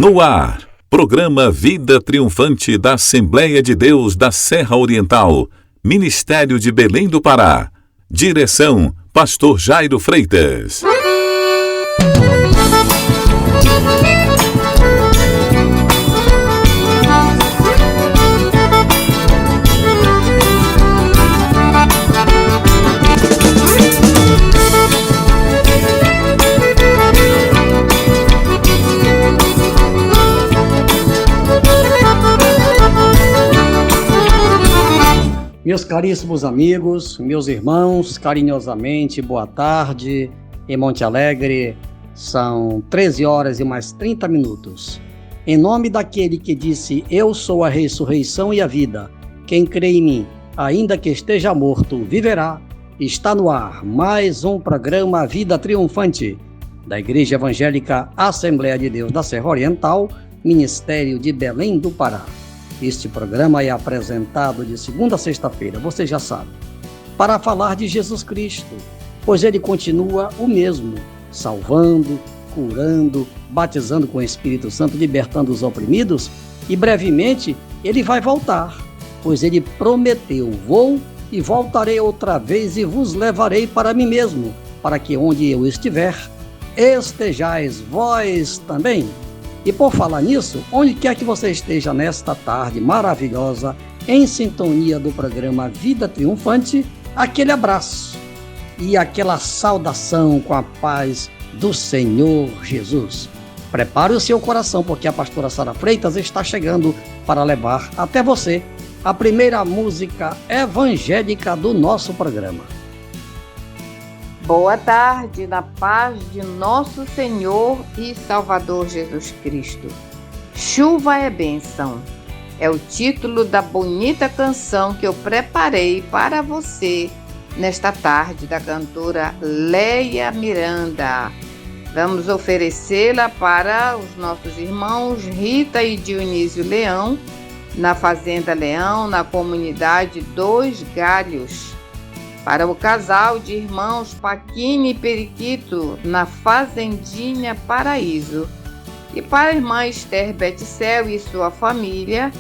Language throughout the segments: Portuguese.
No ar, programa Vida Triunfante da Assembleia de Deus da Serra Oriental, Ministério de Belém do Pará. Direção, Pastor Jairo Freitas. Meus caríssimos amigos, meus irmãos, carinhosamente, boa tarde. Em Monte Alegre, são 13 horas e mais 30 minutos. Em nome daquele que disse, eu sou a ressurreição e a vida, quem crê em mim, ainda que esteja morto, viverá, está no ar mais um programa Vida Triunfante, da Igreja Evangélica Assembleia de Deus da Serra Oriental, Ministério de Belém do Pará. Este programa é apresentado de segunda a sexta-feira, você já sabe, para falar de Jesus Cristo, pois ele continua o mesmo, salvando, curando, batizando com o Espírito Santo, libertando os oprimidos, e brevemente ele vai voltar, pois ele prometeu, vou e voltarei outra vez e vos levarei para mim mesmo, para que onde eu estiver, estejais vós também. E por falar nisso, onde quer que você esteja nesta tarde maravilhosa, em sintonia do programa Vida Triunfante, aquele abraço e aquela saudação com a paz do Senhor Jesus. Prepare o seu coração, porque a pastora Sara Freitas está chegando para levar até você a primeira música evangélica do nosso programa. Boa tarde, na paz de nosso Senhor e Salvador Jesus Cristo. Chuva é bênção. É o título da bonita canção que eu preparei para você nesta tarde, da cantora Leia Miranda. Vamos oferecê-la para os nossos irmãos Rita e Dionísio Leão, na Fazenda Leão, na comunidade Dois Galhos. Para o casal de irmãos Paquini e Periquito, na Fazendinha Paraíso. E para a irmã Esther Beticel e sua família,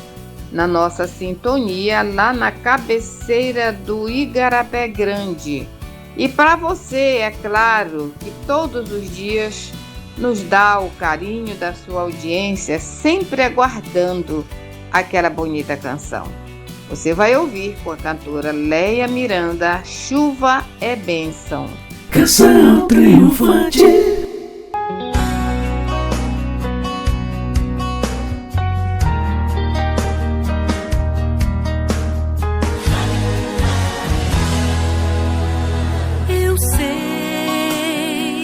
na nossa sintonia, lá na cabeceira do Igarapé Grande. E para você, é claro, que todos os dias nos dá o carinho da sua audiência, sempre aguardando aquela bonita canção. Você vai ouvir com a cantora Leia Miranda, Chuva é Bênção. Canção triunfante. Eu sei,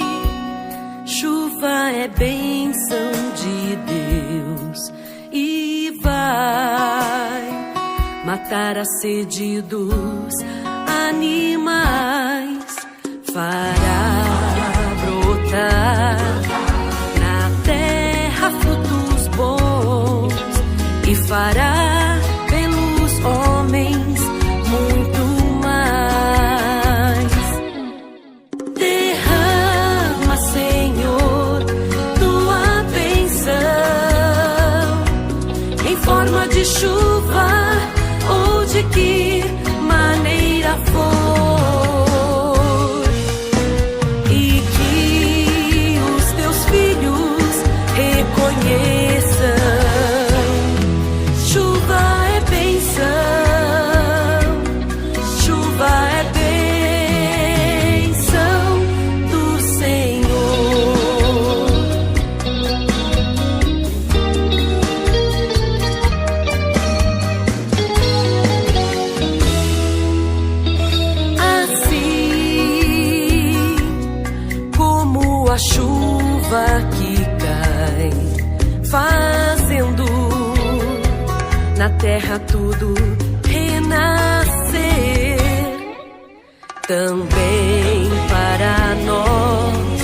chuva é bênção de Deus e vai matar a sede dos animais, fará brotar na terra frutos bons e fará pelos homens muito mais. Derrama, Senhor, tua bênção em forma de chuva, de que maneira for, e que os teus filhos reconheçam. Chuva é bênção, chuva é bênção do Senhor. A chuva que cai, fazendo na terra tudo renascer, também para nós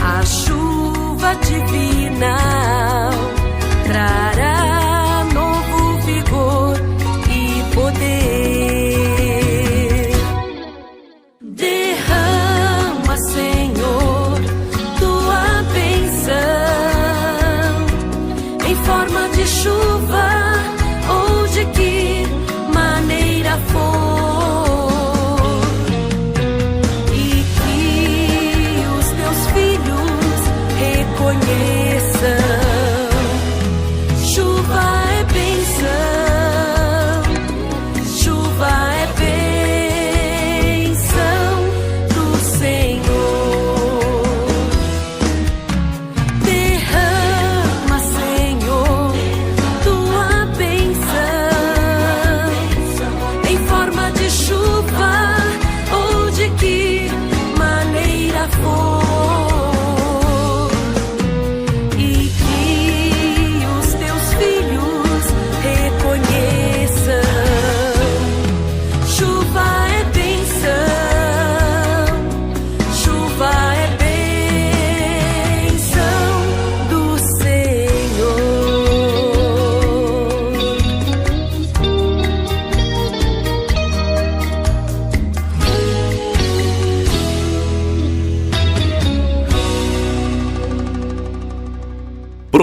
a chuva divina trará novo vigor e poder. Derrama, Senhor, tua bênção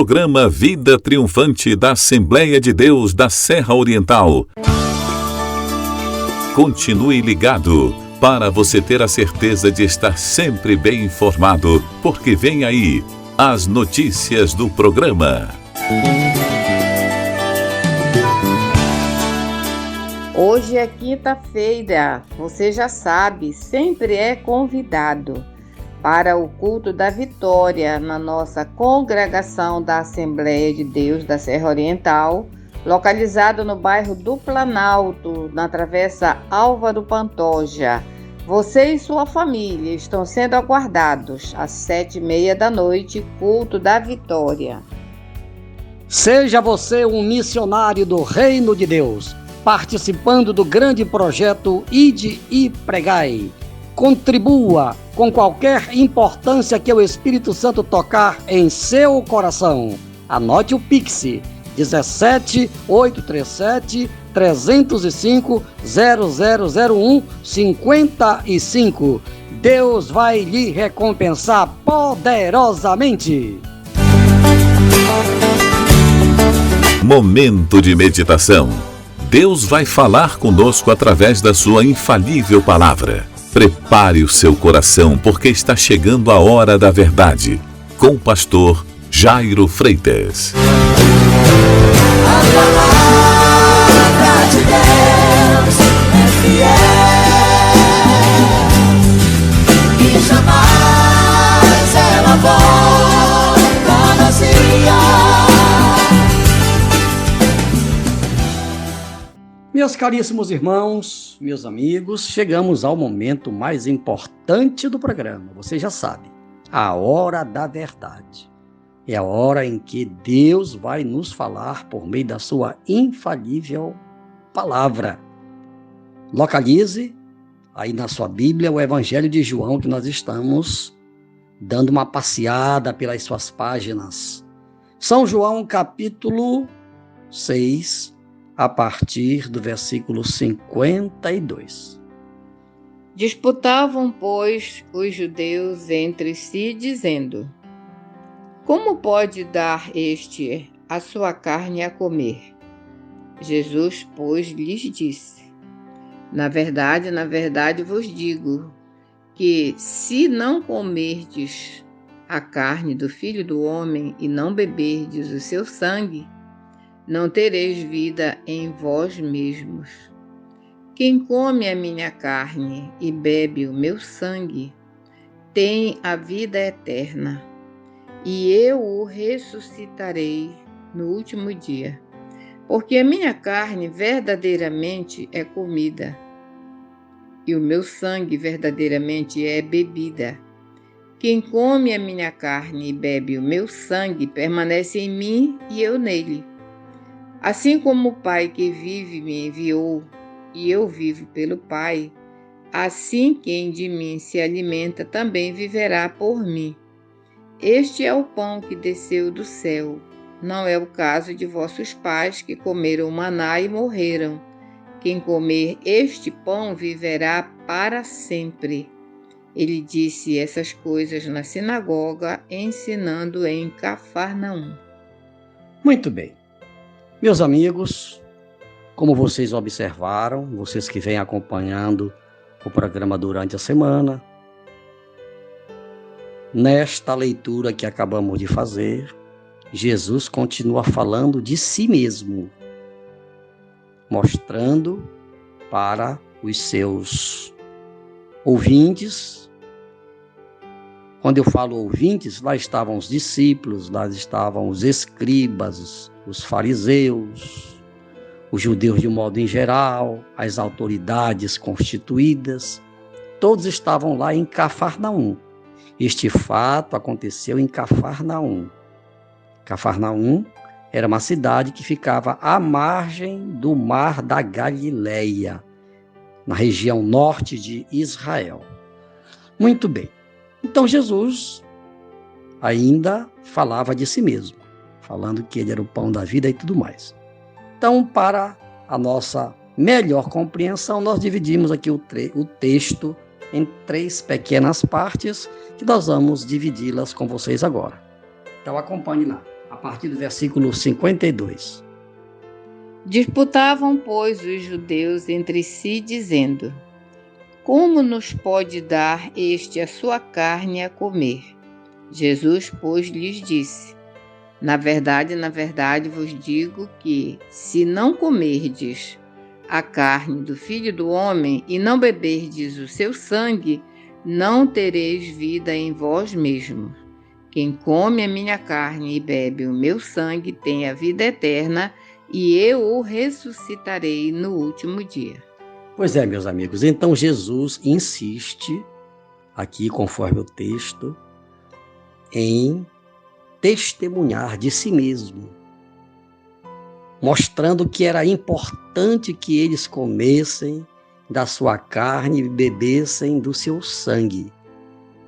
Programa Vida Triunfante da Assembleia de Deus da Serra Oriental. Continue ligado para você ter a certeza de estar sempre bem informado, porque vem aí as notícias do programa. Hoje é quinta-feira, você já sabe, sempre é convidado para o culto da vitória na nossa congregação da Assembleia de Deus da Serra Oriental, localizado no bairro do Planalto, na Travessa Álvaro Pantoja. Você e sua família estão sendo aguardados às 7h30 da noite, culto da vitória. Seja você um missionário do Reino de Deus, participando do grande projeto Ide e Pregai. Contribua com qualquer importância que o Espírito Santo tocar em seu coração. Anote o Pix 17 837 305 0001 55. Deus vai lhe recompensar poderosamente. Momento de meditação. Deus vai falar conosco através da sua infalível palavra. Prepare o seu coração, porque está chegando a hora da verdade. Com o pastor Jairo Freitas. A palavra de Deus é fiel e jamais ela volta vazia. Meus caríssimos irmãos, meus amigos, chegamos ao momento mais importante do programa. Você já sabe, a hora da verdade. É a hora em que Deus vai nos falar por meio da sua infalível palavra. Localize aí na sua Bíblia o Evangelho de João, que nós estamos dando uma passeada pelas suas páginas. São João, capítulo 6, a partir do versículo 52. Disputavam, pois, os judeus entre si, dizendo: como pode dar este a sua carne a comer? Jesus, pois, lhes disse: na verdade vos digo, que se não comerdes a carne do Filho do Homem e não beberdes o seu sangue, não tereis vida em vós mesmos. Quem come a minha carne e bebe o meu sangue, tem a vida eterna, e eu o ressuscitarei no último dia. Porque a minha carne verdadeiramente é comida, e o meu sangue verdadeiramente é bebida. Quem come a minha carne e bebe o meu sangue permanece em mim e eu nele. Assim como o Pai que vive me enviou, e eu vivo pelo Pai, assim quem de mim se alimenta também viverá por mim. Este é o pão que desceu do céu. Não é o caso de vossos pais que comeram o maná e morreram. Quem comer este pão viverá para sempre. Ele disse essas coisas na sinagoga, ensinando em Cafarnaum. Muito bem. Meus amigos, como vocês observaram, vocês que vêm acompanhando o programa durante a semana, nesta leitura que acabamos de fazer, Jesus continua falando de si mesmo, mostrando para os seus ouvintes. Quando eu falo ouvintes, lá estavam os discípulos, lá estavam os escribas, os fariseus, os judeus de um modo em geral, as autoridades constituídas, todos estavam lá em Cafarnaum. Este fato aconteceu em Cafarnaum. Cafarnaum era uma cidade que ficava à margem do Mar da Galileia, na região norte de Israel. Muito bem. Então Jesus ainda falava de si mesmo, falando que ele era o pão da vida e tudo mais. Então, para a nossa melhor compreensão, nós dividimos aqui o texto em 3 pequenas partes, que nós vamos dividi-las com vocês agora. Então acompanhe lá. A partir do versículo 52. Disputavam, pois, os judeus entre si, dizendo: Como nos pode dar este a sua carne a comer? Jesus, pois, lhes disse: na verdade, vos digo que, se não comerdes a carne do Filho do Homem e não beberdes o seu sangue, não tereis vida em vós mesmos. Quem come a minha carne e bebe o meu sangue tem a vida eterna, e eu o ressuscitarei no último dia. Pois é, meus amigos, então Jesus insiste, aqui conforme o texto, em testemunhar de si mesmo, mostrando que era importante que eles comessem da sua carne e bebessem do seu sangue.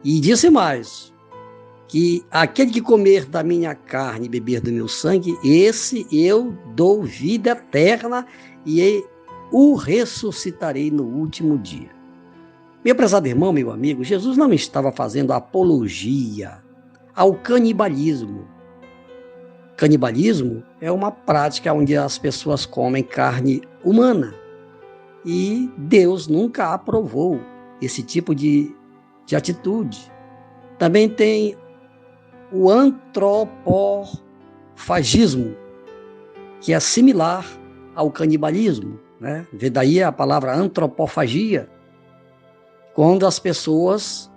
E disse mais, que aquele que comer da minha carne e beber do meu sangue, esse eu dou vida eterna e o ressuscitarei no último dia. Meu prezado irmão, meu amigo, Jesus não estava fazendo apologia ao canibalismo. Canibalismo é uma prática onde as pessoas comem carne humana. E Deus nunca aprovou esse tipo de atitude. Também tem o antropofagismo, que é similar ao canibalismo, né? Vê daí a palavra antropofagia, quando as pessoas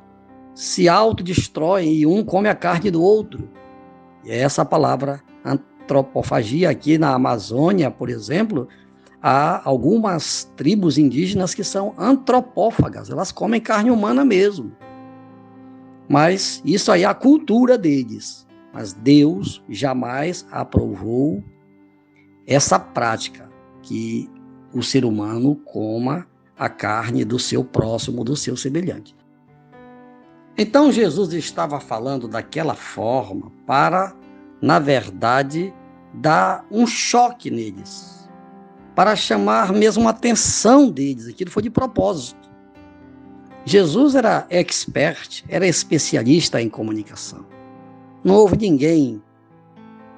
se autodestroem e um come a carne do outro. E é essa palavra antropofagia. Aqui na Amazônia, por exemplo, há algumas tribos indígenas que são antropófagas, elas comem carne humana mesmo. Mas isso aí é a cultura deles. Mas Deus jamais aprovou essa prática, que o ser humano coma a carne do seu próximo, do seu semelhante. Então Jesus estava falando daquela forma para, na verdade, dar um choque neles, para chamar mesmo a atenção deles. Aquilo foi de propósito. Jesus era expert, era especialista em comunicação. Não houve ninguém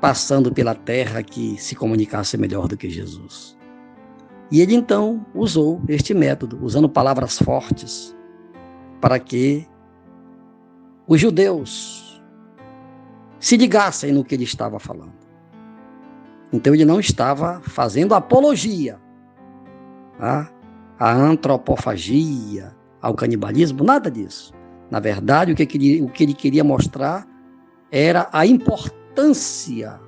passando pela terra que se comunicasse melhor do que Jesus. E ele então usou este método, usando palavras fortes, para que os judeus se ligassem no que ele estava falando. Então ele não estava fazendo apologia à antropofagia, ao canibalismo, nada disso. Na verdade, o que ele queria mostrar era a importância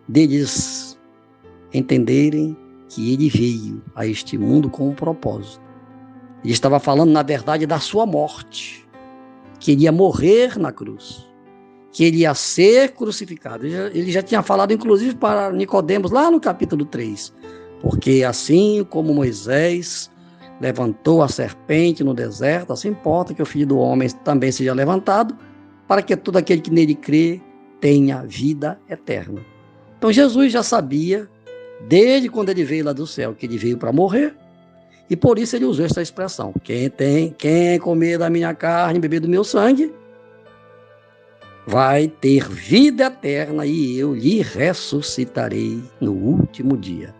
deles entenderem que ele veio a este mundo com um propósito. Ele estava falando, na verdade, da sua morte, que ele ia morrer na cruz, que ele ia ser crucificado. Ele já tinha falado, inclusive, para Nicodemos, lá no capítulo 3, porque assim como Moisés levantou a serpente no deserto, assim importa que o Filho do Homem também seja levantado, para que todo aquele que nele crê tenha vida eterna. Então Jesus já sabia, desde quando ele veio lá do céu, que ele veio para morrer, e por isso ele usou essa expressão: quem comer da minha carne e beber do meu sangue, vai ter vida eterna e eu lhe ressuscitarei no último dia.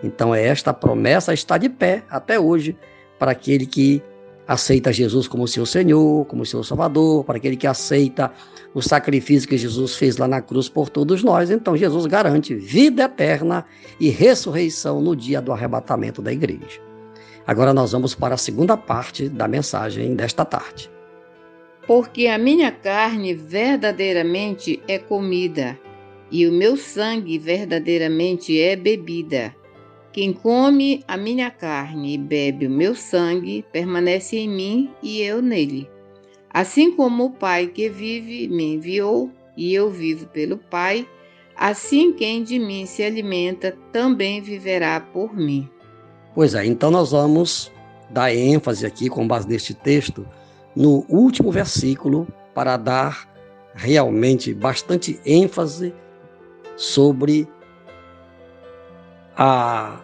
Então esta promessa está de pé até hoje para aquele que aceita Jesus como seu Senhor, como seu Salvador, para aquele que aceita o sacrifício que Jesus fez lá na cruz por todos nós. Então Jesus garante vida eterna e ressurreição no dia do arrebatamento da igreja. Agora nós vamos para a segunda parte da mensagem desta tarde. Porque a minha carne verdadeiramente é comida, e o meu sangue verdadeiramente é bebida. Quem come a minha carne e bebe o meu sangue, permanece em mim e eu nele. Assim como o Pai que vive me enviou, e eu vivo pelo Pai, assim quem de mim se alimenta também viverá por mim. Pois é, então nós vamos dar ênfase aqui, com base neste texto, no último versículo, para dar realmente bastante ênfase sobre a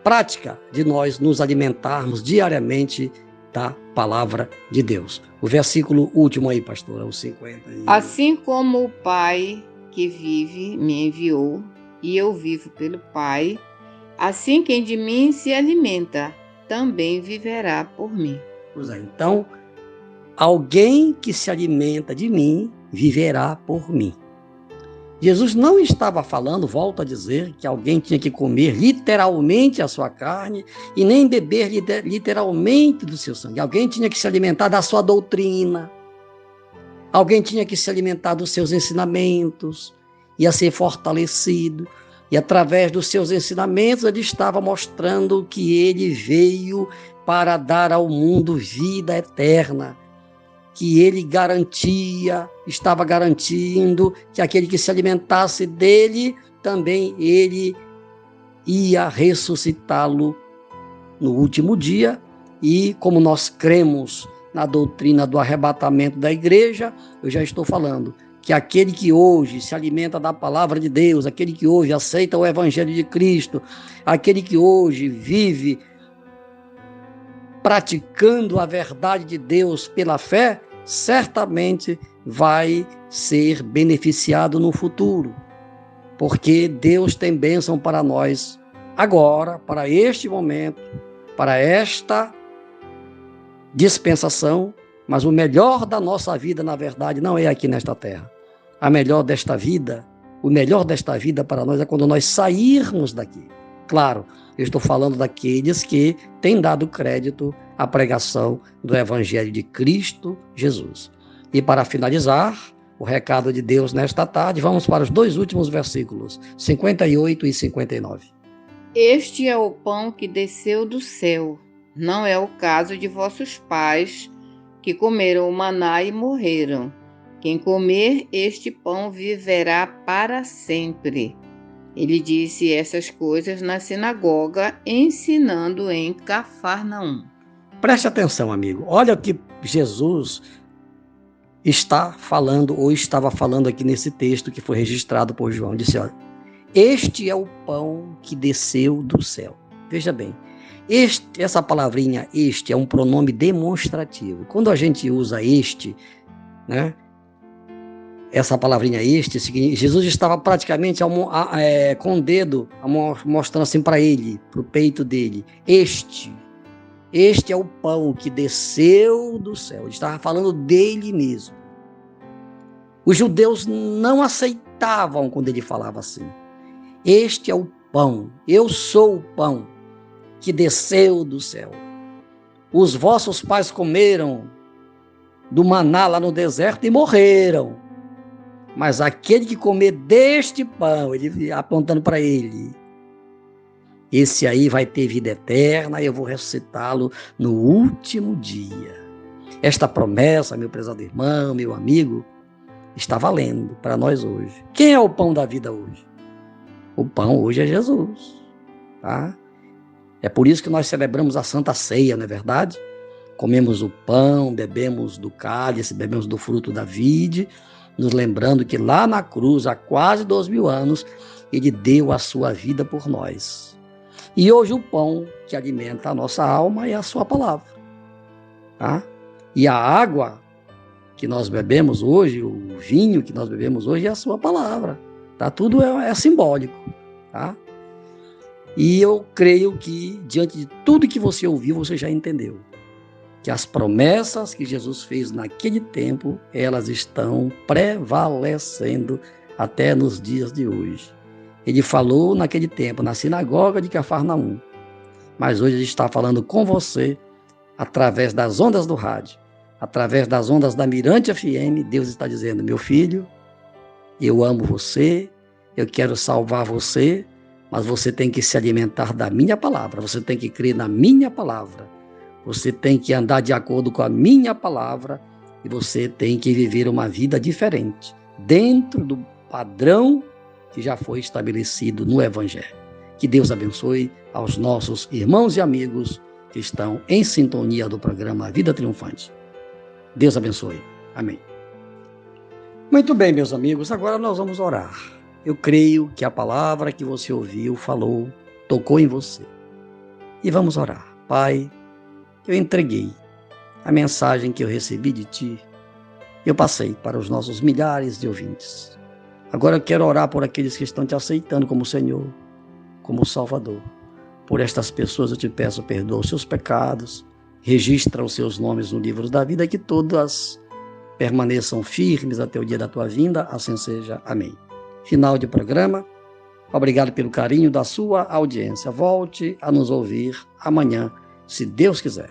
prática de nós nos alimentarmos diariamente da palavra de Deus. O versículo último aí, pastora, o 50. Assim como o Pai que vive me enviou, e eu vivo pelo Pai. Assim quem de mim se alimenta, também viverá por mim. Pois é, então, alguém que se alimenta de mim, viverá por mim. Jesus não estava falando, volto a dizer, que alguém tinha que comer literalmente a sua carne e nem beber literalmente do seu sangue. Alguém tinha que se alimentar da sua doutrina. Alguém tinha que se alimentar dos seus ensinamentos, ia ser fortalecido. E através dos seus ensinamentos ele estava mostrando que ele veio para dar ao mundo vida eterna, que ele estava garantindo que aquele que se alimentasse dele, também ele ia ressuscitá-lo no último dia. E como nós cremos na doutrina do arrebatamento da igreja, eu já estou falando que aquele que hoje se alimenta da palavra de Deus, aquele que hoje aceita o evangelho de Cristo, aquele que hoje vive praticando a verdade de Deus pela fé, certamente vai ser beneficiado no futuro, porque Deus tem bênção para nós agora, para este momento, para esta dispensação, mas o melhor da nossa vida, na verdade, não é aqui nesta terra. O melhor desta vida para nós é quando nós sairmos daqui. Claro, eu estou falando daqueles que têm dado crédito à pregação do Evangelho de Cristo Jesus. E para finalizar o recado de Deus nesta tarde, vamos para os 2 últimos versículos, 58 e 59. Este é o pão que desceu do céu. Não é o caso de vossos pais, que comeram o maná e morreram. Quem comer este pão viverá para sempre. Ele disse essas coisas na sinagoga, ensinando em Cafarnaum. Preste atenção, amigo. Olha o que Jesus está falando, ou estava falando aqui nesse texto que foi registrado por João. Disse, olha, este é o pão que desceu do céu. Veja bem, essa palavrinha este é um pronome demonstrativo. Quando a gente usa este, né? Essa palavrinha este, Jesus estava praticamente com o dedo mostrando assim para ele, para o peito dele. Este é o pão que desceu do céu. Ele estava falando dele mesmo. Os judeus não aceitavam quando ele falava assim. Este é o pão, eu sou o pão que desceu do céu. Os vossos pais comeram do maná lá no deserto e morreram. Mas aquele que comer deste pão, ele apontando para ele, esse aí vai ter vida eterna e eu vou ressuscitá-lo no último dia. Esta promessa, meu prezado irmão, meu amigo, está valendo para nós hoje. Quem é o pão da vida hoje? O pão hoje é Jesus, tá? É por isso que nós celebramos a Santa Ceia, não é verdade? Comemos o pão, bebemos do cálice, bebemos do fruto da vide, nos lembrando que lá na cruz, há quase 2000 anos, ele deu a sua vida por nós. E hoje o pão que alimenta a nossa alma é a sua palavra. Tá? E a água que nós bebemos hoje, o vinho que nós bebemos hoje é a sua palavra. Tá? Tudo é simbólico. Tá? E eu creio que, diante de tudo que você ouviu, você já entendeu que as promessas que Jesus fez naquele tempo, elas estão prevalecendo até nos dias de hoje. Ele falou naquele tempo, na sinagoga de Cafarnaum, mas hoje ele está falando com você através das ondas do rádio, através das ondas da Mirante FM. Deus está dizendo, meu filho, eu amo você, eu quero salvar você, mas você tem que se alimentar da minha palavra, você tem que crer na minha palavra. Você tem que andar de acordo com a minha palavra e você tem que viver uma vida diferente, dentro do padrão que já foi estabelecido no Evangelho. Que Deus abençoe aos nossos irmãos e amigos que estão em sintonia do programa Vida Triunfante. Deus abençoe. Amém. Muito bem, meus amigos, agora nós vamos orar. Eu creio que a palavra que você ouviu, falou, tocou em você. E vamos orar. Pai, eu entreguei a mensagem que eu recebi de Ti, eu passei para os nossos milhares de ouvintes. Agora eu quero orar por aqueles que estão te aceitando como Senhor, como Salvador. Por estas pessoas eu te peço, perdoa os seus pecados, registra os seus nomes no livro da vida, que todas permaneçam firmes até o dia da tua vinda, assim seja. Amém. Final de programa. Obrigado pelo carinho da sua audiência. Volte a nos ouvir amanhã, se Deus quiser.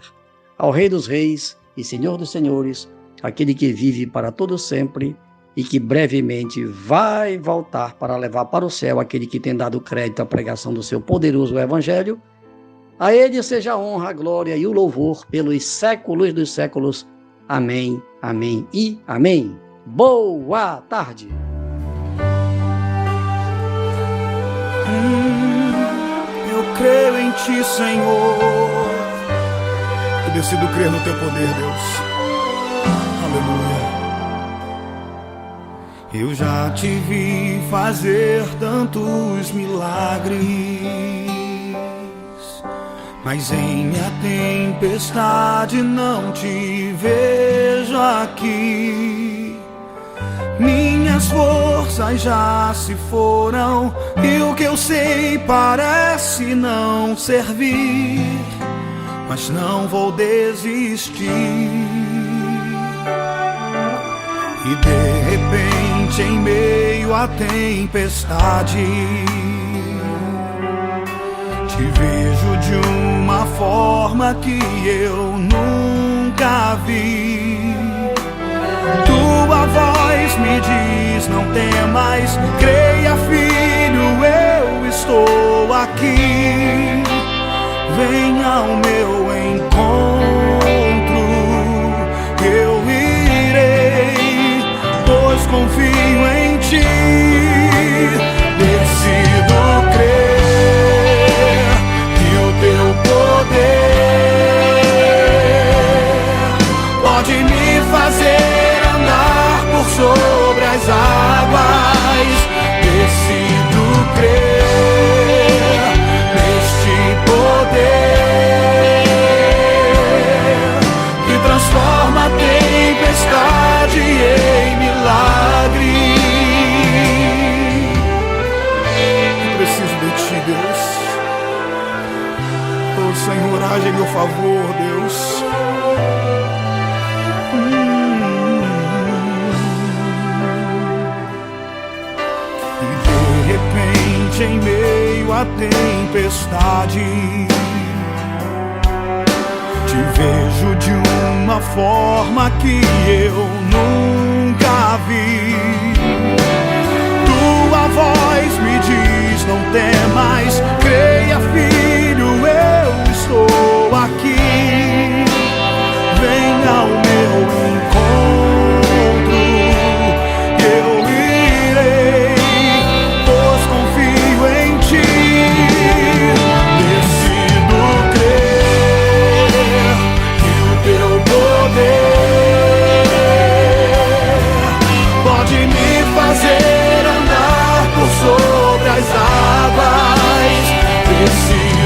Ao Rei dos Reis e Senhor dos Senhores, aquele que vive para todo sempre e que brevemente vai voltar para levar para o céu aquele que tem dado crédito à pregação do seu poderoso Evangelho, a ele seja a honra, a glória e o louvor pelos séculos dos séculos. Amém, amém e amém. Boa tarde. Eu creio em Ti, Senhor. Eu decido crer no Teu poder, Deus. Aleluia. Eu já te vi fazer tantos milagres, mas em minha tempestade não te vejo aqui. Minhas forças já se foram e o que eu sei parece não servir, mas não vou desistir. E de repente, em meio à tempestade, te vejo de uma forma que eu nunca vi. Tua voz me diz, não temas, creia, filho, eu estou aqui. Venha ao meu encontro, eu irei, pois confio em Ti. Decido crer que o Teu poder pode me fazer andar por sobre as águas. Decido crer neste poder que transforma a tempestade em milagre. Eu preciso de Ti, Deus. Oh, Senhor, age em meu favor, Deus. Em meio à tempestade, te vejo de uma forma que eu nunca vi. Tua voz me diz, não temas, creia, filho, eu estou aqui. Venha ao meu encontro, eu irei, pois confio em Ti. Decido crer que o Teu poder pode me fazer andar por sobre as águas. Decido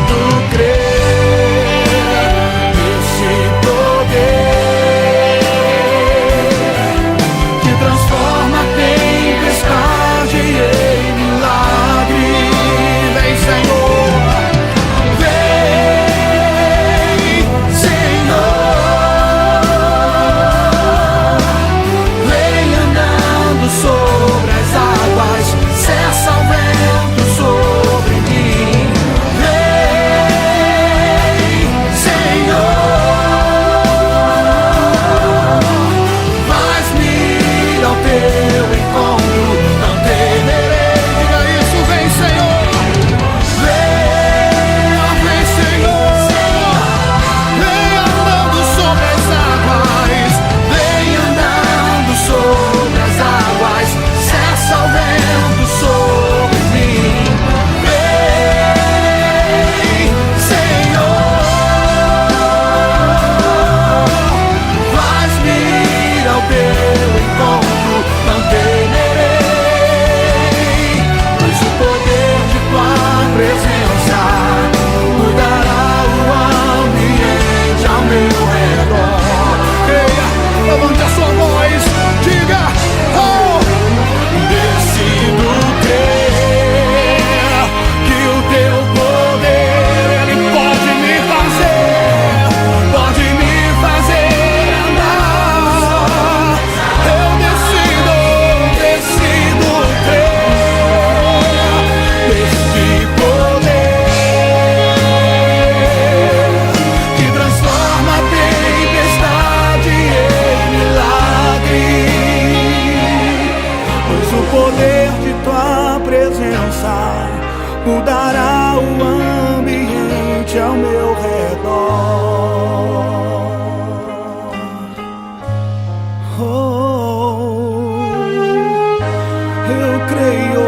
esteja ao meu redor. Eu creio.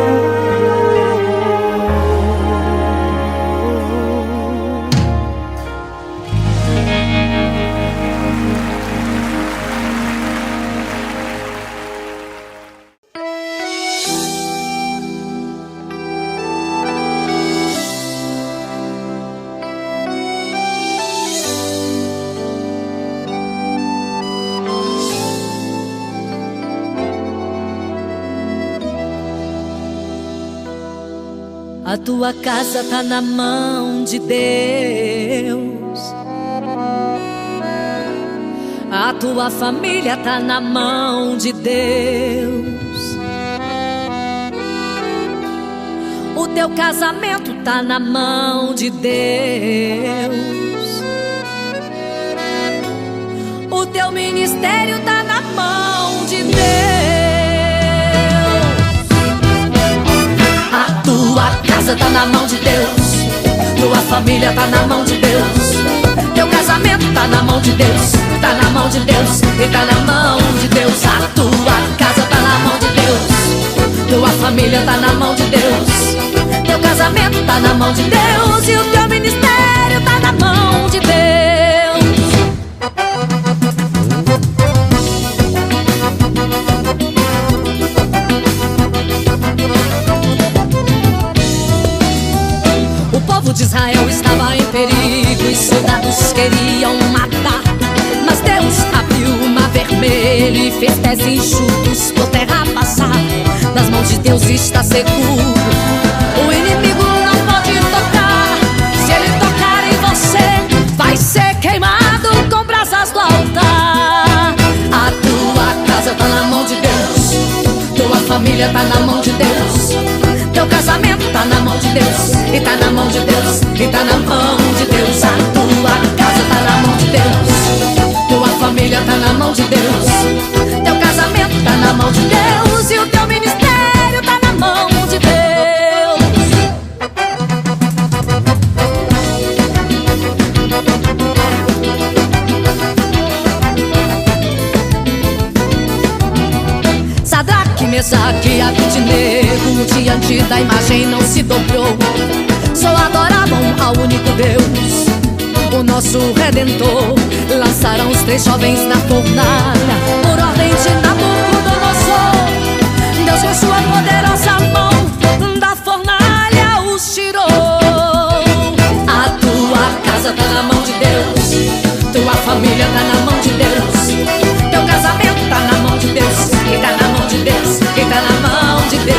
A tua casa tá na mão de Deus. A tua família tá na mão de Deus. O teu casamento tá na mão de Deus. O teu ministério tá na mão de Deus. Tua casa tá na mão de Deus. Tua família tá na mão de Deus. Teu casamento tá na mão de Deus. Tá na mão de Deus e tá na mão de Deus. A tua casa tá na mão de Deus. Tua família tá na mão de Deus. Teu casamento tá na mão de Deus. E o teu ministério tá na mão de Deus. O povo de Israel estava em perigo e soldados queriam matar. Mas Deus abriu o mar vermelho e fez pés enxutos por terra passar. Nas mãos de Deus está seguro. O inimigo não pode tocar. Se ele tocar em você, vai ser queimado com brasas do altar. A tua casa tá na mão de Deus. Tua família tá na mão de Deus. Teu casamento tá na mão de Deus. E tá na mão de Deus. E tá na mão de Deus. A tua casa tá na mão de Deus. Tua família tá na mão de Deus. Teu casamento tá na mão de Deus. E o teu ministério tá na mão de Deus. Sadraque, Mesaque e Abednego, diante da imagem não se dobrou. Só adoravam ao único Deus, o nosso Redentor. Lançaram os três jovens na fornalha, por ordem de Nabucodonosor. Deus com sua poderosa mão da fornalha os tirou. A tua casa tá na mão de Deus. Tua família tá na mão de Deus. Teu casamento tá na mão de Deus. E tá na mão de Deus. E tá na mão de Deus.